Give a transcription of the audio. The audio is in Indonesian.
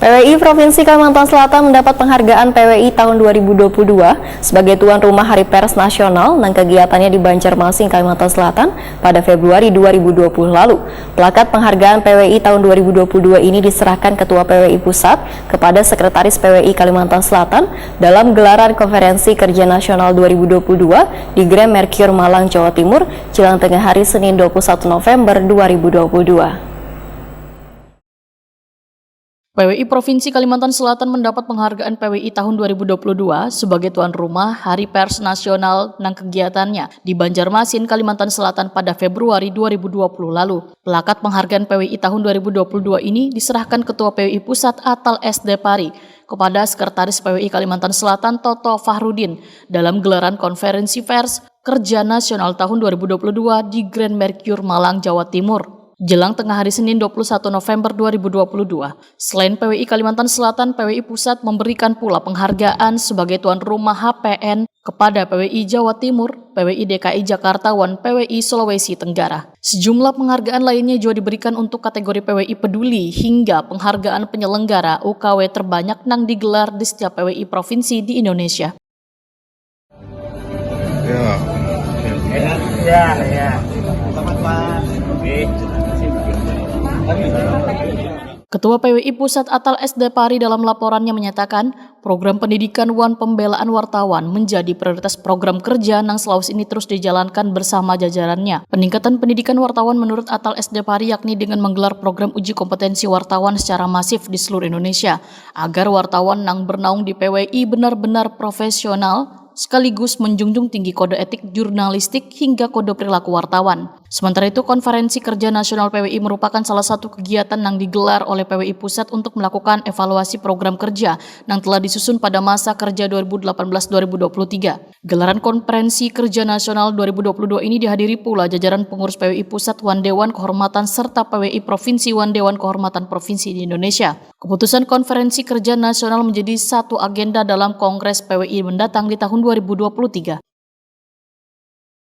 PWI Provinsi Kalimantan Selatan mendapat penghargaan PWI tahun 2022 sebagai tuan rumah Hari Pers Nasional dan kegiatannya di Banjarmasin, Kalimantan Selatan pada Februari 2020 lalu. Plakat penghargaan PWI tahun 2022 ini diserahkan Ketua PWI Pusat kepada Sekretaris PWI Kalimantan Selatan dalam gelaran Konferensi Kerja Nasional 2022 di Grand Mercure Malang, Jawa Timur, jelang tengah hari Senin 21 November 2022. PWI Provinsi Kalimantan Selatan mendapat penghargaan PWI tahun 2022 sebagai tuan rumah Hari Pers Nasional dan kegiatannya di Banjarmasin, Kalimantan Selatan pada Februari 2020 lalu. Plakat penghargaan PWI tahun 2022 ini diserahkan Ketua PWI Pusat Atal SD Pari kepada Sekretaris PWI Kalimantan Selatan Toto Fahrudin dalam gelaran Konferensi Pers Kerja Nasional tahun 2022 di Grand Mercure Malang, Jawa Timur, jelang tengah hari Senin 21 November 2022. Selain PWI Kalimantan Selatan, PWI Pusat memberikan pula penghargaan sebagai tuan rumah HPN kepada PWI Jawa Timur, PWI DKI Jakarta, dan PWI Sulawesi Tenggara. Sejumlah penghargaan lainnya juga diberikan untuk kategori PWI peduli hingga penghargaan penyelenggara UKW terbanyak yang digelar di setiap PWI provinsi di Indonesia. Ketua PWI Pusat Atal SD Pari dalam laporannya menyatakan, program pendidikan wan pembelaan wartawan menjadi prioritas program kerja yang selalu ini terus dijalankan bersama jajarannya. Peningkatan pendidikan wartawan menurut Atal SD Pari yakni dengan menggelar program uji kompetensi wartawan secara masif di seluruh Indonesia, agar wartawan yang bernaung di PWI benar-benar profesional, sekaligus menjunjung tinggi kode etik jurnalistik hingga kode perilaku wartawan. Sementara itu, Konferensi Kerja Nasional PWI merupakan salah satu kegiatan yang digelar oleh PWI Pusat untuk melakukan evaluasi program kerja yang telah disusun pada masa kerja 2018-2023. Gelaran Konferensi Kerja Nasional 2022 ini dihadiri pula jajaran pengurus PWI Pusat, Wan Dewan Kehormatan, serta PWI Provinsi Wan Dewan Kehormatan Provinsi di Indonesia. Keputusan Konferensi Kerja Nasional menjadi satu agenda dalam Kongres PWI mendatang di tahun 2023.